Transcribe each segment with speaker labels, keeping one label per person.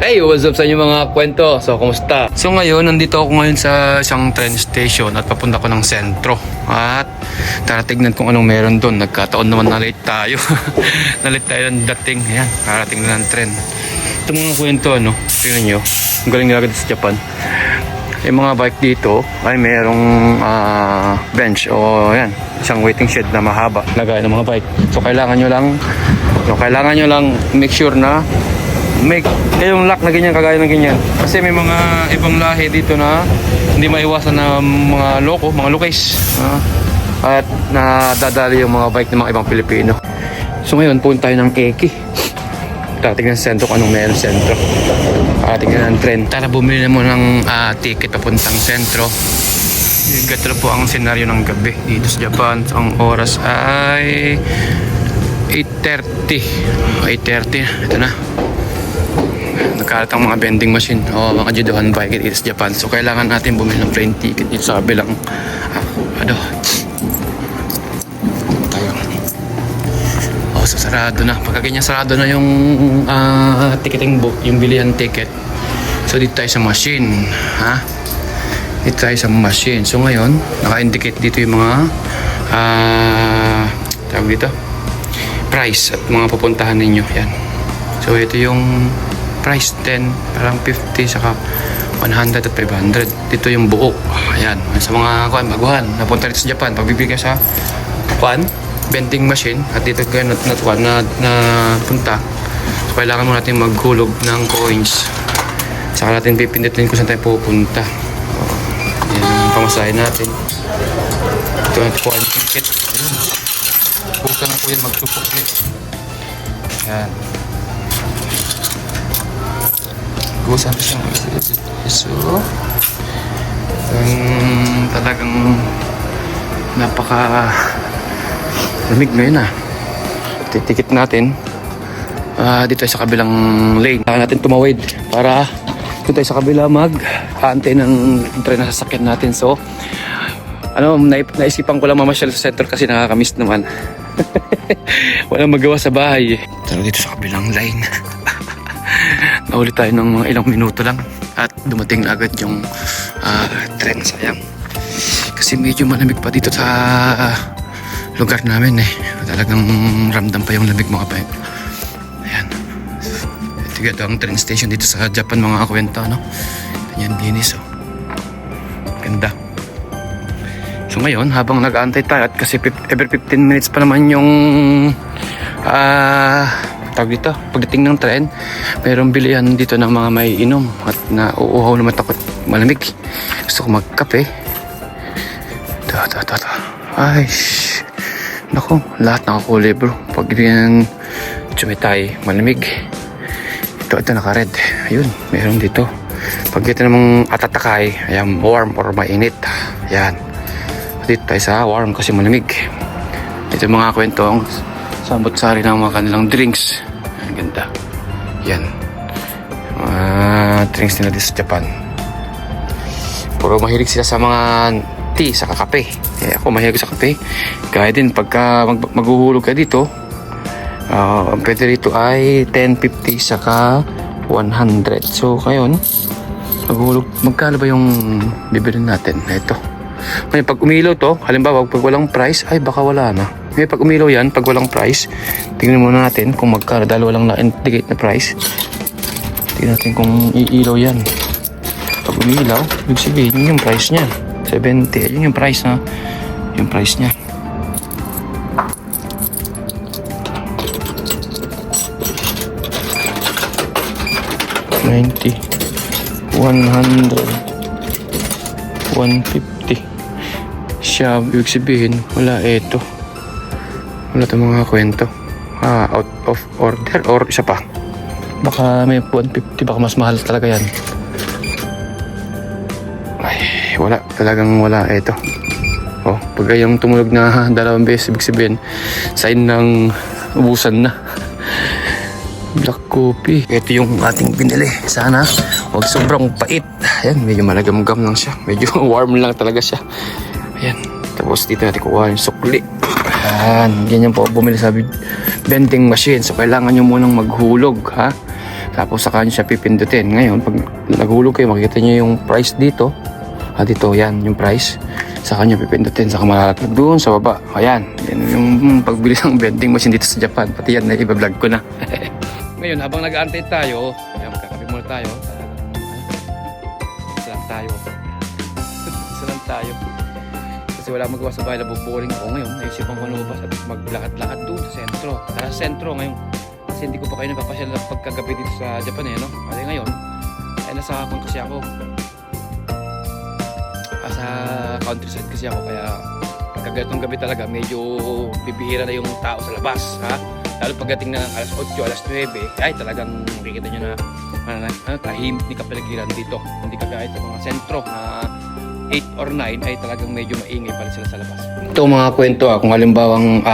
Speaker 1: Hey, what's up sa inyo mga kwento? So, kumusta? So ngayon, nandito ako ngayon sa isang train station at papunta ko ng sentro. At taratignan kung anong meron doon. Nagkataon naman na late tayo. Na late tayo ng dating. Ayan, karating na ng tren. Ito mga kwento, ano? Tingnan nyo. Ang galing nila sa Japan. Yung mga bike dito ay mayroong bench o yan, isang waiting shed na mahaba. Lagay ng mga bike. So kailangan nyo lang make sure na may kayong lock na ganyan, kagaya ng ganyan. Kasi may mga ibang lahi dito na hindi maiwasan na mga loko, mga lukis. At nadadali yung mga bike ng mga ibang Pilipino. So ngayon, punta tayo ng Keki. Tingnan sa sentro kung anong meron sa sentro. Tingnan ng tren. Tara, bumili na mo ng ticket papuntang sentro. Ganito po ang senaryo ng gabi dito sa Japan. Ang oras ay 8:30. 8:30. Ito na. Nagkalat ang mga vending machine o mga judohan bike dito sa Japan. So kailangan natin bumili ng plane ticket dito sa kabilang so sarado na. Pagka ganyan sarado na yung ticketing book, yung bilihan ticket. So dito tayo sa machine, dito tayo sa machine. So ngayon, naka-indicate dito yung mga tawag dito, price at mga pupuntahan ninyo. Yan. So ito yung price, 10, parang 50, saka 100 at 500. Dito yung buo. Ayan. Sa mga baguhan, napunta dito sa Japan, pagbibigay sa vending machine at dito kayo na punta. So kailangan mo natin maghulog ng coins. Saka natin pipindutin kung saan tayo pupunta. Yan ang pamasahe natin. Ito natin po ang ticket. Huwag ka na po yan magsupukli. Yan. Gusto na siyang iso. Talagang napaka lamig ngayon titikit natin dito sa kabilang lane. Kailangan natin tumawid para dito tayo sa kabila mag-aantay ng tren na sasakyan natin. So naisipan ko lang mamasyal sa center kasi nakakamiss naman. Walang magawa sa bahay. Pero dito sa kabilang lane nahuli tayo ng mga ilang minuto lang at dumating na agad yung tren. Sayang kasi medyo malamig pa dito sa lugar namin talagang ramdam pa yung lamig mga pa. Ayan. Ito ang train station dito sa Japan mga kwento, Ganyan dinis, ganda. So ngayon, habang nag-aantay tayo at kasi every 15 minutes pa naman yung tawag dito, pagdating ng tren, mayroong bilihan dito ng mga may inom at nauuhaw naman takot malamig. Gusto ko magkape. Ay, naku, lahat nakakulay bro. Pag yan tumitay, malamig. Ito naka-red. Ayun, meron dito. Pag ito namang atatakay, ayan, warm or mainit. Ayan. Dito tayo sa warm kasi malamig. Ito mga kwentong sambot-sari ng mga kanilang drinks. Ang ganda. Yan. Drinks nila dito sa Japan. Puro mahilig sila sa mga tea, sa kape. Ako mahilig sa kape. Kaya din pagka maghuhulog ka dito, ang pwede rito ay 10.50 saka 100. So ngayon, maghuhulog, magkano ba yung bibili natin? Ito. Ngayon pag umilaw to, halimbawa pag walang price, ay baka wala na. Ngayon pag umilaw yan, pag walang price, tingnan muna natin kung magkano dahil walang na-indicate na price. Tingnan natin kung iilaw yan. Pag umilaw, ibig sabihin yun yung price niya. 70. Yun yung price yung price niya. $90, $100, $150. Siya, ibig sabihin, wala ito. Wala itong mga kwento. Out of order or isa pa. Baka may 150, baka mas mahal talaga yan. Wala, talagang wala ito. Pag yung tumulog na 2 beses, ibig sabihin sign ng ubusan na. Black coffee. Ito yung ating binili. Sana huwag sobrang pait. Ayan, medyo malagamgam lang siya. Medyo warm lang talaga siya. Ayan. Tapos dito natin kuha yung sukli. Ayan, ganyan po bumili sa vending machine. So kailangan nyo munang maghulog, Tapos saka nyo siya pipindutin. Ngayon, pag naghulog kayo, makikita nyo yung price dito. Dito, yan, yung price. Saka nyo pipindutin, saka malalaglag doon sa baba. Ayan, yan yung pagbili ng vending machine dito sa Japan. Pati yan, iba-vlog ko na. Ngayon, habang nag-aantay tayo, ayan, magkakape muna tayo. Isa lang tayo. Isa lang tayo. Kasi wala magawa sa bahay, nabuboring ako ngayon. Naisipan ko lumabas at maglakad-lakad doon sa sentro. Tara sa sentro ngayon. Kasi hindi ko pa kayo napapasyal na pagkagabi dito sa Japan no? Kasi ngayon, ay nasa hapon kasi ako. Sa countryside kasi ako, kaya pagkagatong gabi talaga, medyo bibihira na yung tao sa labas, ha? Lalo pagdating na ng alas 8, alas 9, ay talagang makikita nyo na tahimik ni kapaligiran dito. Hindi ka kahit sa mga sentro na 8 or 9 ay talagang medyo maingay pa rin sila sa labas. Ito mga kwento kung halimbawang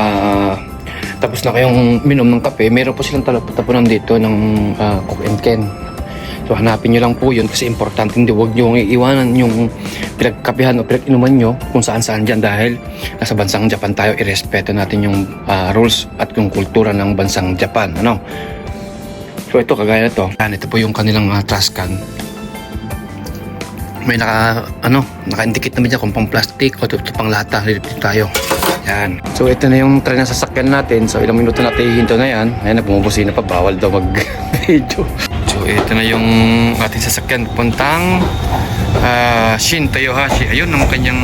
Speaker 1: tapos na kayong minom ng kape, meron po silang tapunan dito ng Coke and Ken. So hanapin nyo lang po yun kasi importante, hindi huwag nyo iiwanan yung pinagkapihan o pinag-inuman nyo kung saan-saan dyan dahil nasa bansang Japan tayo, irespeto natin yung rules at yung kultura ng bansang Japan, ano? So ito, kagaya ito, ito po yung kanilang trash can. May naka-indicate naman dyan kung pang plastic o pang lata, rilipin tayo. Yan. So ito na yung tren na sasakyan natin. So ilang minuto natin hihinto na yan. Ayan, bumubusina pa, bawal daw mag-video. So ito na yung ating sasakyan puntang Shin Toyohashi. Ayun ang kanyang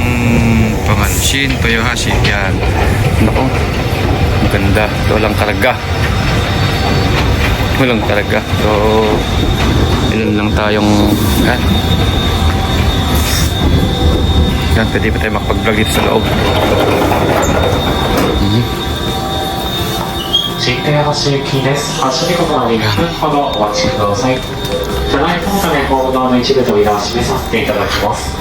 Speaker 1: pangalan, Shin Toyohashi. Yan. Nako, ang ganda. Walang karga. Walang karga. So ilan lang tayong yan, pwede pa tayo makapag-vlog dito sa loob.
Speaker 2: 新手橋行きです。発車時刻まで1分ほどお待ちください。車内ポートでホームドアの一部扉を閉めさせていただきます。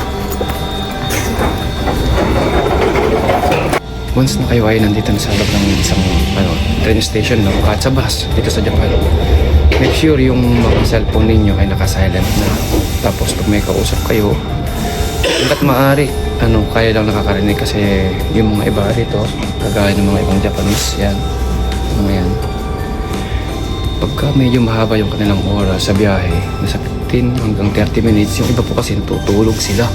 Speaker 1: Once na kayo ay nandito na sa loob ng isang train station no, at sa bus dito sa Japan, make sure yung mga cellphone ninyo ay naka-silent na. Tapos pag may kausap kayo, hanggat maaari, kaya lang nakakarinig kasi yung mga iba rito, kagaya ng mga ibang Japanese, yan, mga yan. Pagka medyo mahaba yung kanilang oras sa biyahe, nasa 15 hanggang 30 minutes, yung iba po kasi natutulog sila.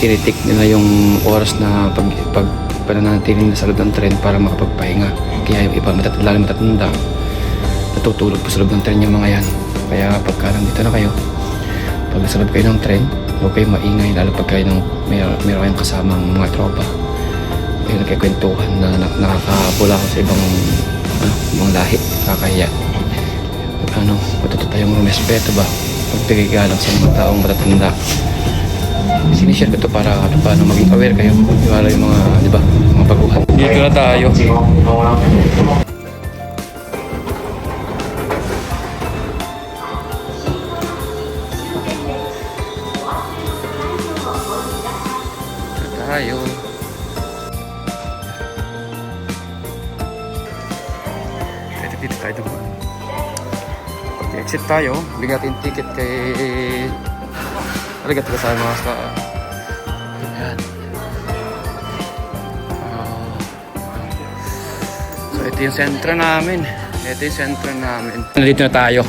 Speaker 1: Tinitik nila yung oras na pananatiling na sa loob ng tren para makapagpahinga. Kaya yung iba, lalo matatanda, natutulog po sa loob ng tren yung mga yan. Kaya pagka nandito na kayo, pag nasa loob kayo ng tren, huwag kayong maingay, lalo pag kayo meron kayong kasamang mga tropa. Kayo nagkikwentuhan na nakakapula ko sa ibang mga lahi, kakahiya. Matuto tayong rumespeto ba? Magbigay galang sa mga taong matatanda. Sinishare ko ito para paano maging aware kayo. Iwala yung mga, di ba, mga baguhan. Dito na tayo. Tayo. Dito tayo dumaan. Pag-exit tayo, bigyan natin ticket kay Arigato gozaimasu. Ayan. So ito yung sentro namin. Nandito na tayo.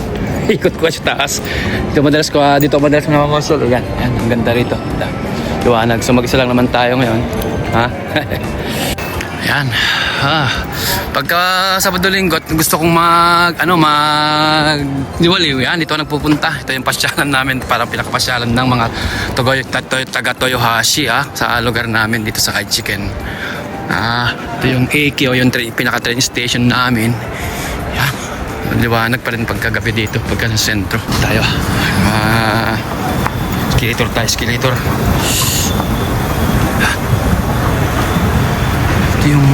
Speaker 1: Ikot ko sa taas. Dito madalas namamosol. Ayan, ang ganda rito. Liwanag. So mag-isa lang naman tayo ngayon. Ha? Ayan. Pagka Sabado Linggo gusto kong magdiwaliw yan, dito nagpupunta. Ito yung pasyalan namin, parang pinakapasyalan ng mga taga Toyohashi sa lugar namin dito sa Aichiken. Ito yung Eiki o yung pinaka-train station namin. Yan, liwanag pa rin pagkagabi dito, pagka sa sentro tayo. Escalator. Ito yung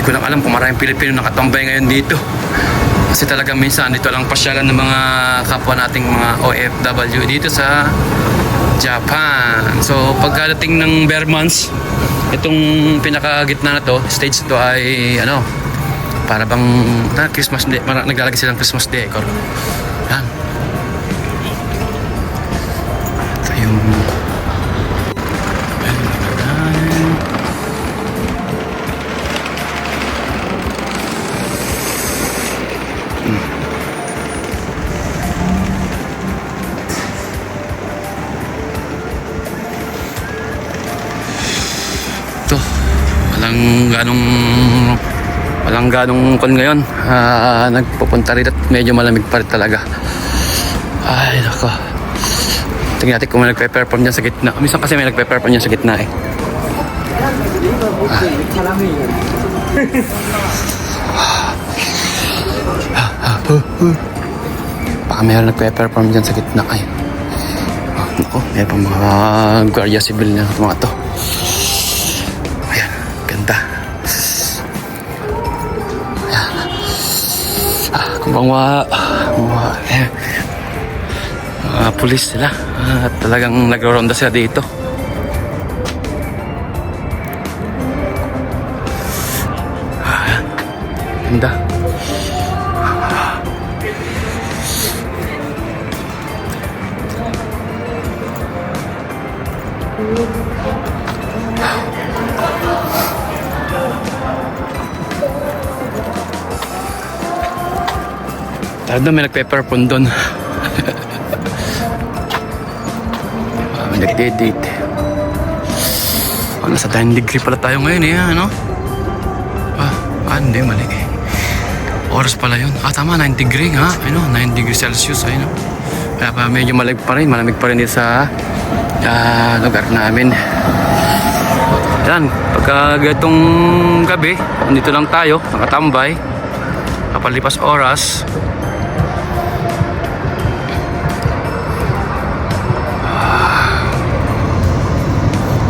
Speaker 1: ko lang alam kung maraming Pilipino nakatambay ngayon dito kasi talaga minsan dito lang pasyalan ng mga kapwa nating mga OFW dito sa Japan. So pagkadating ng bare months, itong pinakagitna na to, stage to ay para bang Christmas day, naglalagay silang Christmas decor. Yan. Ito yung walang ganong kon ngayon. Nagpupunta rin at medyo malamig pa rin talaga. Ay, nako. Tingnan natin kung may nagpe-perform dyan sa gitna. Minsan kasi may nagpe-perform dyan sa gitna eh. Baka mayroon nagpe-perform dyan sa gitna ay. Naku, may pa mga Guardia Civil na mga to. Ayan, ganda. Ayan. Kumbang mga pulis sila. At talagang nagro-ronda sila dito. Ayan, ganda. Tado may nagpe-perform doon. May nagde-date. Nasa 10 degree pala tayo ngayon eh, ano? Hindi, mali eh. Oras pala yun. Tama, 9 degree nga. 9 degree Celsius, ayun. Kaya pa medyo malamig pa rin dito sa lugar namin. Yan, pagka gatong gabi, nandito lang tayo, nakatambay. Kapalipas oras.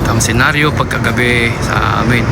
Speaker 1: Ito ang senaryo pagkagabi sa amin.